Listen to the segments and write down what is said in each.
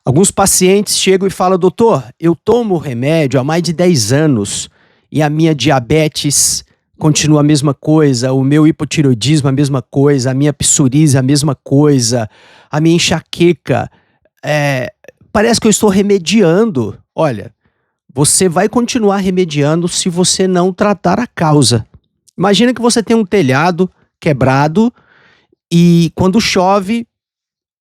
Alguns pacientes chegam e falam: doutor, eu tomo remédio há mais de 10 anos e a minha diabetes continua a mesma coisa, o meu hipotireoidismo a mesma coisa, a minha psoríase a mesma coisa, a minha enxaqueca, parece que eu estou remediando. Olha, você vai continuar remediando se você não tratar a causa. Imagina que você tem um telhado quebrado e quando chove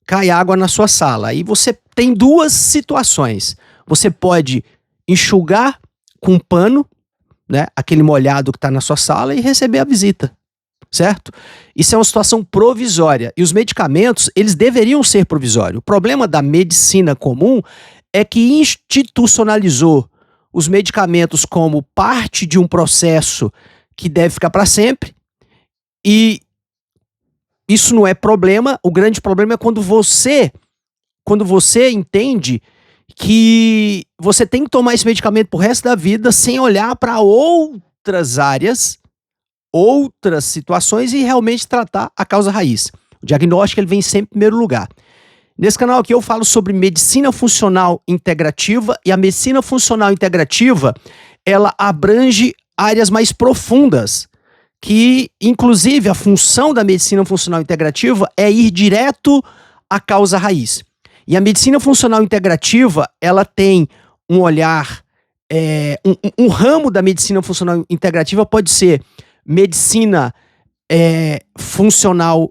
cai água na sua sala. Aí você tem duas situações. Você pode enxugar com um pano, né, aquele molhado que está na sua sala e receber a visita, certo? Isso é uma situação provisória. E os medicamentos, eles deveriam ser provisórios. O problema da medicina comum é que institucionalizou os medicamentos como parte de um processo que deve ficar para sempre. E isso não é problema. O grande problema é quando você entende que você tem que tomar esse medicamento pro resto da vida sem olhar para outras áreas, outras situações e realmente tratar a causa raiz. O diagnóstico ele vem sempre em primeiro lugar. Nesse canal aqui eu falo sobre medicina funcional integrativa, e a medicina funcional integrativa, ela abrange áreas mais profundas, que inclusive a função da medicina funcional integrativa é ir direto à causa raiz. E a medicina funcional integrativa, ela tem um olhar, um ramo da medicina funcional integrativa pode ser medicina funcional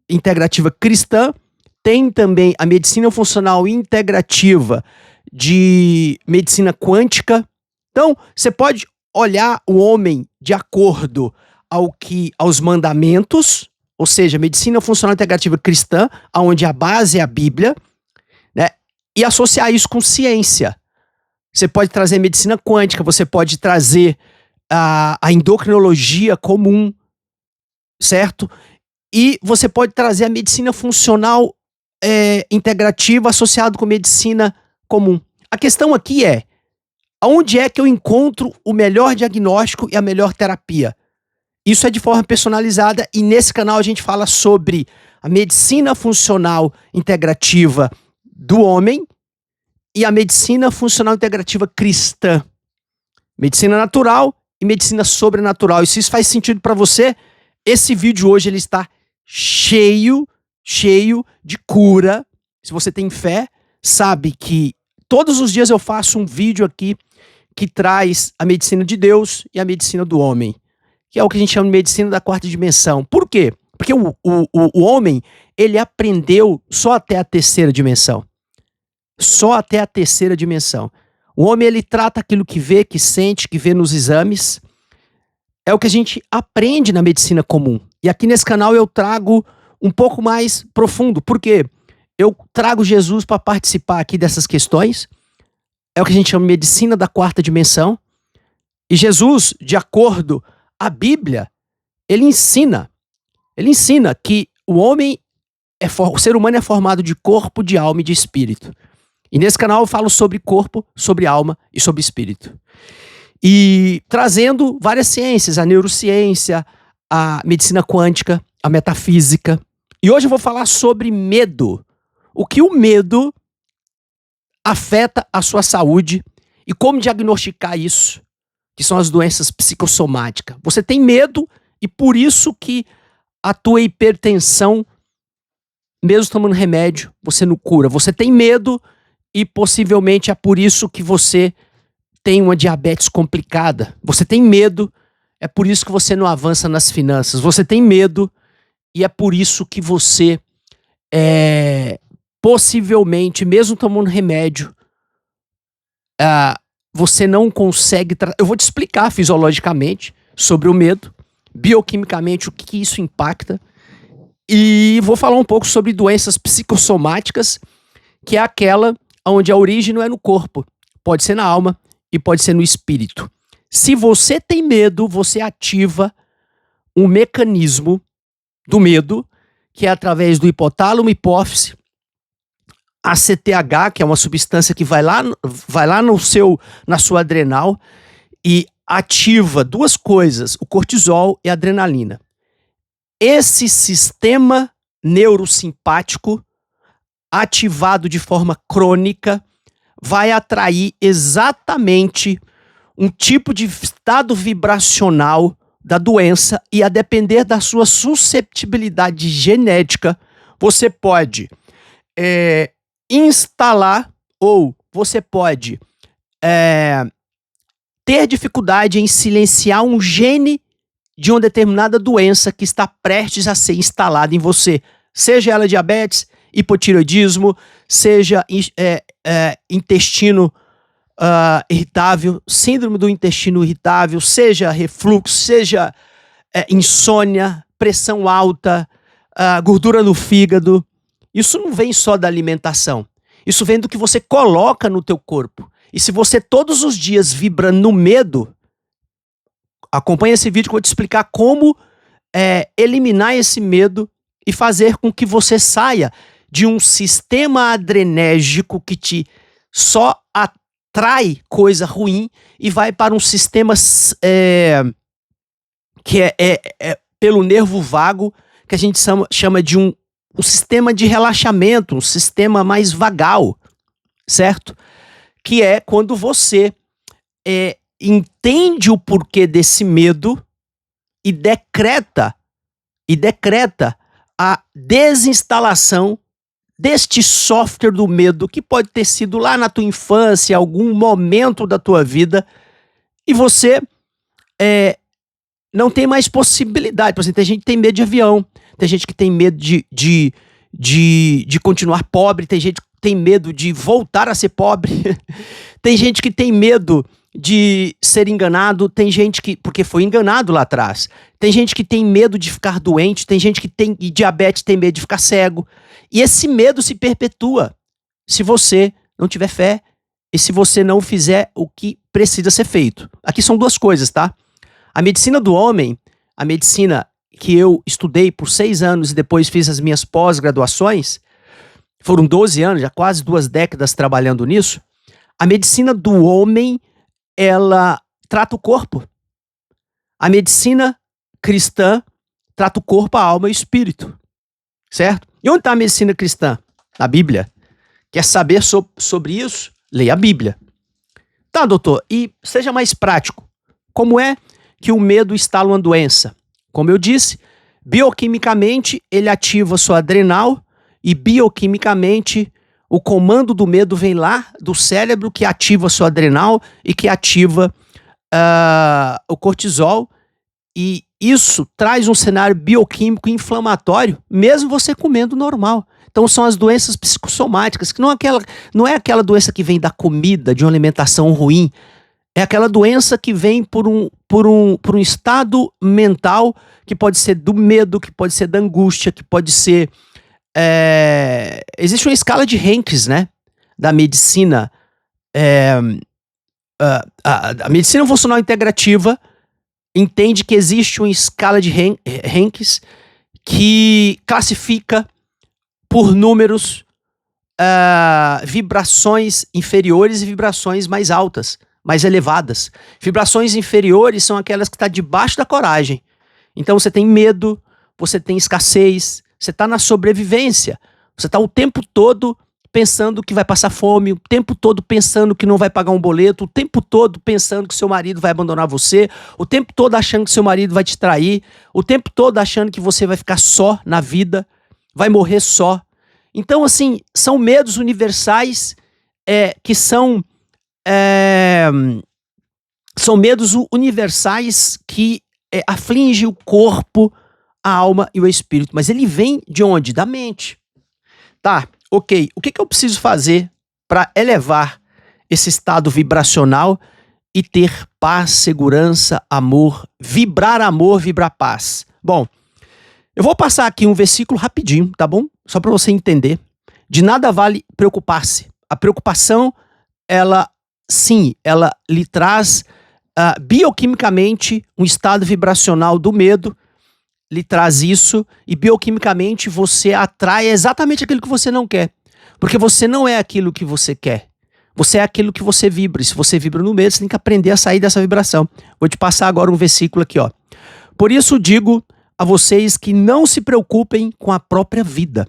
integrativa cristã, tem também a medicina funcional integrativa de medicina quântica. Então, você pode olhar o homem de acordo aos mandamentos, ou seja, medicina funcional integrativa cristã, onde a base é a Bíblia, né? E associar isso com ciência. Você pode trazer medicina quântica, você pode trazer a endocrinologia comum, certo? E você pode trazer a medicina funcional integrativa associado com medicina comum. A questão aqui é, aonde é que eu encontro o melhor diagnóstico e a melhor terapia? Isso é de forma personalizada, e nesse canal a gente fala sobre a medicina funcional integrativa do homem e a medicina funcional integrativa cristã. Medicina natural e medicina sobrenatural. E se isso faz sentido para você, esse vídeo hoje ele está cheio de cura. Se você tem fé, sabe que todos os dias eu faço um vídeo aqui que traz a medicina de Deus e a medicina do homem, que é o que a gente chama de medicina da quarta dimensão. Por quê? Porque o homem, ele aprendeu só até a terceira dimensão. Só até a terceira dimensão. O homem, ele trata aquilo que vê, que sente, que vê nos exames. É o que a gente aprende na medicina comum. E aqui nesse canal eu trago um pouco mais profundo. Por quê? Eu trago Jesus para participar aqui dessas questões. É o que a gente chama de medicina da quarta dimensão. E Jesus, de acordo à Bíblia, ele ensina que o ser humano é formado de corpo, de alma e de espírito. E nesse canal eu falo sobre corpo, sobre alma e sobre espírito. E trazendo várias ciências, a neurociência, a medicina quântica, a metafísica. E hoje eu vou falar sobre medo. O que o medo afeta a sua saúde e como diagnosticar isso, que são as doenças psicossomáticas. Você tem medo e por isso que a tua hipertensão, mesmo tomando remédio, você não cura. Você tem medo e possivelmente é por isso que você tem uma diabetes complicada. Você tem medo, é por isso que você não avança nas finanças. Você tem medo e é por isso que você possivelmente, mesmo tomando remédio, você não consegue... Eu vou te explicar fisiologicamente sobre o medo, bioquimicamente o que isso impacta, e vou falar um pouco sobre doenças psicossomáticas, que é aquela onde a origem não é no corpo, pode ser na alma e pode ser no espírito. Se você tem medo, você ativa um mecanismo do medo, que é através do hipotálamo, hipófise, ACTH, que é uma substância que vai lá na sua adrenal e ativa duas coisas, o cortisol e a adrenalina. Esse sistema neurosimpático ativado de forma crônica, vai atrair exatamente um tipo de estado vibracional da doença, e a depender da sua susceptibilidade genética, você pode instalar, ou você pode ter dificuldade em silenciar um gene de uma determinada doença que está prestes a ser instalada em você. Seja ela diabetes, hipotireoidismo, seja intestino irritável, síndrome do intestino irritável, seja refluxo, seja insônia, pressão alta, gordura no fígado. Isso não vem só da alimentação. Isso vem do que você coloca no teu corpo. E se você todos os dias vibra no medo, acompanha esse vídeo que eu vou te explicar como eliminar esse medo e fazer com que você saia de um sistema adrenérgico que te só atrai coisa ruim e vai para um sistema que é pelo nervo vago, que a gente chama de um sistema de relaxamento, um sistema mais vagal, certo? Que é quando você entende o porquê desse medo e decreta a desinstalação deste software do medo, que pode ter sido lá na tua infância, algum momento da tua vida, e você não tem mais possibilidade. Por exemplo, tem gente que tem medo de avião, tem gente que tem medo de continuar pobre, tem gente que tem medo de voltar a ser pobre, tem gente que tem medo de ser enganado, tem gente que, porque foi enganado lá atrás, tem gente que tem medo de ficar doente, tem gente que tem diabetes, tem medo de ficar cego, e esse medo se perpetua se você não tiver fé e se você não fizer o que precisa ser feito. Aqui são duas coisas, tá? A medicina do homem, a medicina que eu estudei por 6 anos e depois fiz as minhas pós-graduações, foram 12 anos, já quase 2 décadas trabalhando nisso. A medicina do homem, ela trata o corpo. A medicina cristã trata o corpo, a alma e o espírito, certo? E onde está a medicina cristã? Na Bíblia. Quer saber sobre isso? Leia a Bíblia. Tá, doutor, e seja mais prático. Como é que o medo instala uma doença? Como eu disse, bioquimicamente ele ativa sua adrenal e bioquimicamente o comando do medo vem lá do cérebro, que ativa sua adrenal e que ativa o cortisol, e isso traz um cenário bioquímico inflamatório, mesmo você comendo normal. Então são as doenças psicossomáticas, que não é aquela doença que vem da comida, de uma alimentação ruim. É aquela doença que vem por um estado mental, que pode ser do medo, que pode ser da angústia, que pode ser... existe uma escala de Henkes, né? Da medicina. A medicina funcional integrativa entende que existe uma escala de Henkes que classifica por números vibrações inferiores e vibrações mais altas, mais elevadas. Vibrações inferiores são aquelas que estão debaixo da coragem. Então você tem medo, você tem escassez, você está na sobrevivência. Você está o tempo todo pensando que vai passar fome, o tempo todo pensando que não vai pagar um boleto, o tempo todo pensando que seu marido vai abandonar você, o tempo todo achando que seu marido vai te trair, o tempo todo achando que você vai ficar só na vida, vai morrer só. Então, assim, são medos universais que são medos universais que afligem o corpo, a alma e o espírito. Mas ele vem de onde? Da mente. Tá, ok. O que eu preciso fazer para elevar esse estado vibracional e ter paz, segurança, amor, vibrar paz? Bom, eu vou passar aqui um versículo rapidinho, tá bom? Só para você entender. De nada vale preocupar-se. A preocupação, ela lhe traz bioquimicamente um estado vibracional do medo, lhe traz isso, e bioquimicamente você atrai exatamente aquilo que você não quer. Porque você não é aquilo que você quer. Você é aquilo que você vibra. E se você vibra no medo, você tem que aprender a sair dessa vibração. Vou te passar agora um versículo aqui, ó. Por isso digo a vocês que não se preocupem com a própria vida,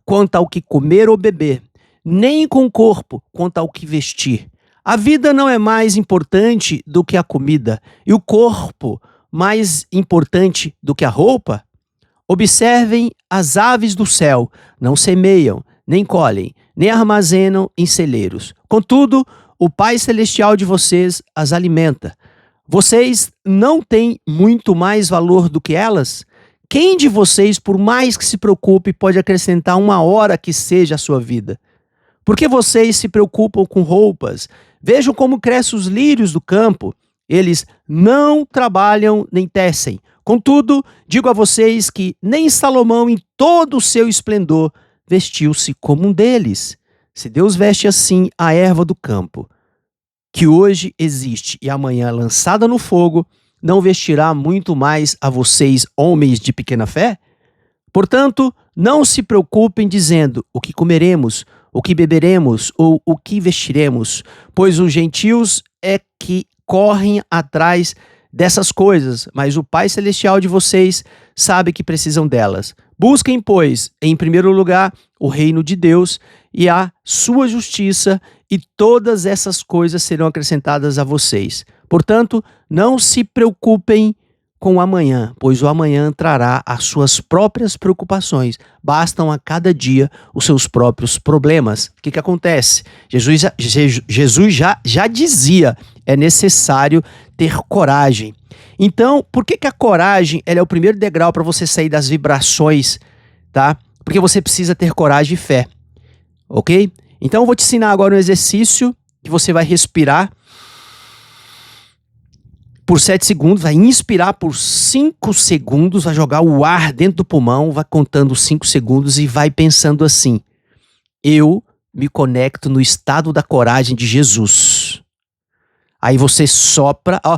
quanto ao que comer ou beber, nem com o corpo quanto ao que vestir. A vida não é mais importante do que a comida, e o corpo mais importante do que a roupa? Observem as aves do céu, não semeiam, nem colhem, nem armazenam em celeiros. Contudo, o Pai Celestial de vocês as alimenta. Vocês não têm muito mais valor do que elas? Quem de vocês, por mais que se preocupe, pode acrescentar uma hora que seja a sua vida? Por que vocês se preocupam com roupas? Vejam como crescem os lírios do campo. Eles não trabalham nem tecem. Contudo, digo a vocês que nem Salomão, em todo o seu esplendor, vestiu-se como um deles. Se Deus veste assim a erva do campo, que hoje existe e amanhã é lançada no fogo, não vestirá muito mais a vocês, homens de pequena fé? Portanto, não se preocupem dizendo o que comeremos, o que beberemos ou o que vestiremos, pois os gentios é que correm atrás dessas coisas, mas o Pai Celestial de vocês sabe que precisam delas. Busquem, pois, em primeiro lugar, o reino de Deus e a sua justiça, e todas essas coisas serão acrescentadas a vocês. Portanto, não se preocupem com o amanhã, pois o amanhã trará as suas próprias preocupações. Bastam a cada dia os seus próprios problemas. O que acontece? Jesus já dizia, é necessário ter coragem. Então, por que a coragem ela é o primeiro degrau para você sair das vibrações, tá? Porque você precisa ter coragem e fé, ok? Então, eu vou te ensinar agora um exercício que você vai respirar por 7 segundos, vai inspirar por 5 segundos, vai jogar o ar dentro do pulmão, vai contando 5 segundos e vai pensando assim: eu me conecto no estado da coragem de Jesus. Aí você sopra, ó,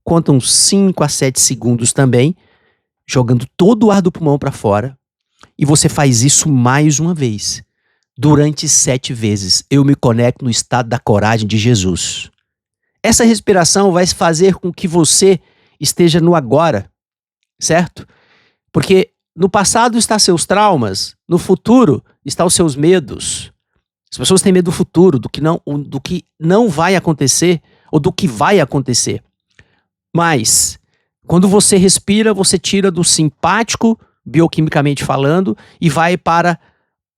conta uns 5 a 7 segundos também, jogando todo o ar do pulmão para fora, e você faz isso mais uma vez, durante 7 vezes. Eu me conecto no estado da coragem de Jesus. Essa respiração vai fazer com que você esteja no agora, certo? Porque no passado estão seus traumas, no futuro estão os seus medos. As pessoas têm medo do futuro, do que não vai acontecer ou do que vai acontecer. Mas, quando você respira, você tira do simpático, bioquimicamente falando, e vai para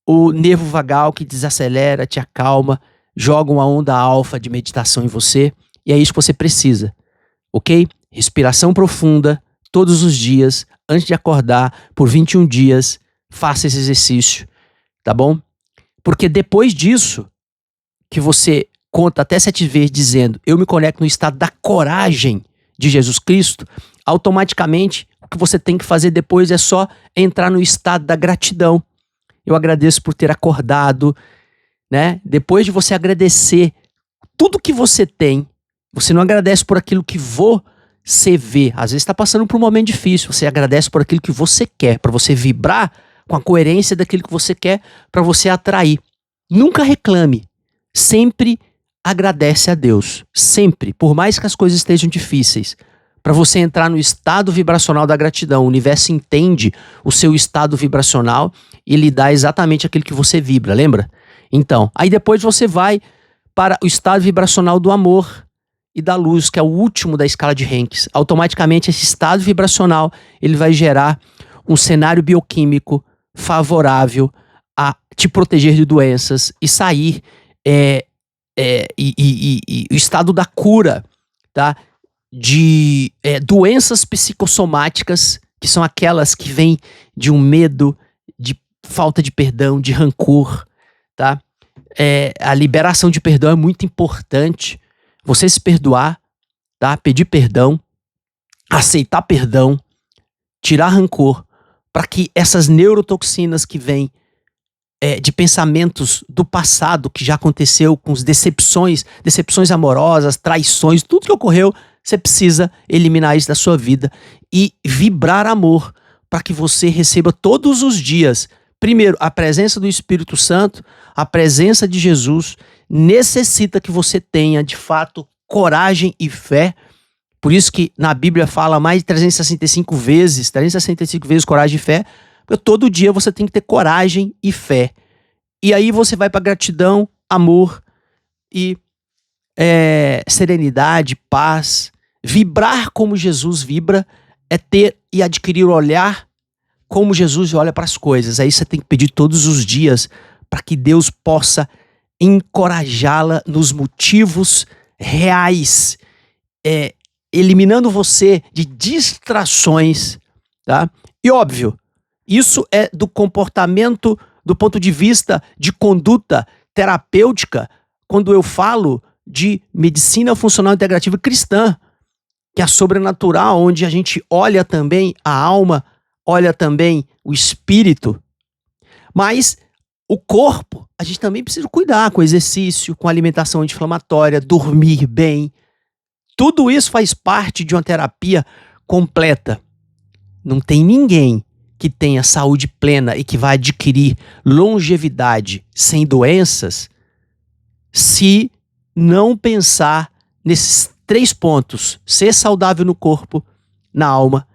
o nervo vagal que desacelera, te acalma, joga uma onda alfa de meditação em você. E é isso que você precisa, ok? Respiração profunda, todos os dias, antes de acordar, por 21 dias, faça esse exercício, tá bom? Porque depois disso, que você conta até 7 vezes dizendo, eu me conecto no estado da coragem de Jesus Cristo, automaticamente, o que você tem que fazer depois é só entrar no estado da gratidão. Eu agradeço por ter acordado, né? Depois de você agradecer tudo que você tem, você não agradece por aquilo que você vê. Às vezes está passando por um momento difícil. Você agradece por aquilo que você quer, para você vibrar com a coerência daquilo que você quer, para você atrair. Nunca reclame. Sempre agradece a Deus. Sempre. Por mais que as coisas estejam difíceis. Para você entrar no estado vibracional da gratidão. O universo entende o seu estado vibracional e lhe dá exatamente aquilo que você vibra. Lembra? Então, aí depois você vai para o estado vibracional do amor e da luz, que é o último da escala de Henckes. Automaticamente esse estado vibracional ele vai gerar um cenário bioquímico favorável a te proteger de doenças e sair o estado da cura, tá? De doenças psicossomáticas, que são aquelas que vêm de um medo, de falta de perdão, de rancor, tá? A liberação de perdão é muito importante. Você se perdoar, tá? Pedir perdão, aceitar perdão, tirar rancor, para que essas neurotoxinas que vêm de pensamentos do passado, que já aconteceu com as decepções amorosas, traições, tudo que ocorreu, você precisa eliminar isso da sua vida e vibrar amor, para que você receba todos os dias, primeiro, a presença do Espírito Santo, a presença de Jesus. Necessita que você tenha, de fato, coragem e fé. Por isso que na Bíblia fala mais de 365 vezes coragem e fé, Todo dia você tem que ter coragem e fé. E aí você vai para gratidão, amor e serenidade, paz. Vibrar como Jesus vibra é ter e adquirir o olhar como Jesus olha para as coisas. Aí você tem que pedir todos os dias para que Deus possa encorajá-la nos motivos reais, eliminando você de distrações, tá? E óbvio, isso é do comportamento, do ponto de vista de conduta terapêutica, quando eu falo de medicina funcional integrativa cristã, que é sobrenatural, onde a gente olha também a alma, olha também o espírito. Mas o corpo, a gente também precisa cuidar com exercício, com alimentação anti-inflamatória, dormir bem. Tudo isso faz parte de uma terapia completa. Não tem ninguém que tenha saúde plena e que vai adquirir longevidade sem doenças se não pensar nesses 3 pontos: ser saudável no corpo, na alma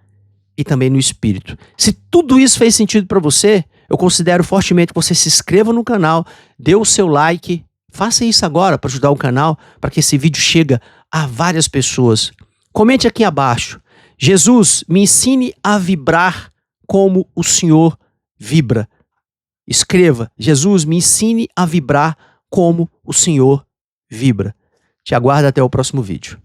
e também no espírito. Se tudo isso fez sentido para você, eu considero fortemente que você se inscreva no canal, dê o seu like, faça isso agora para ajudar o canal, para que esse vídeo chegue a várias pessoas. Comente aqui abaixo: Jesus, me ensine a vibrar como o Senhor vibra. Escreva: Jesus, me ensine a vibrar como o Senhor vibra. Te aguardo até o próximo vídeo.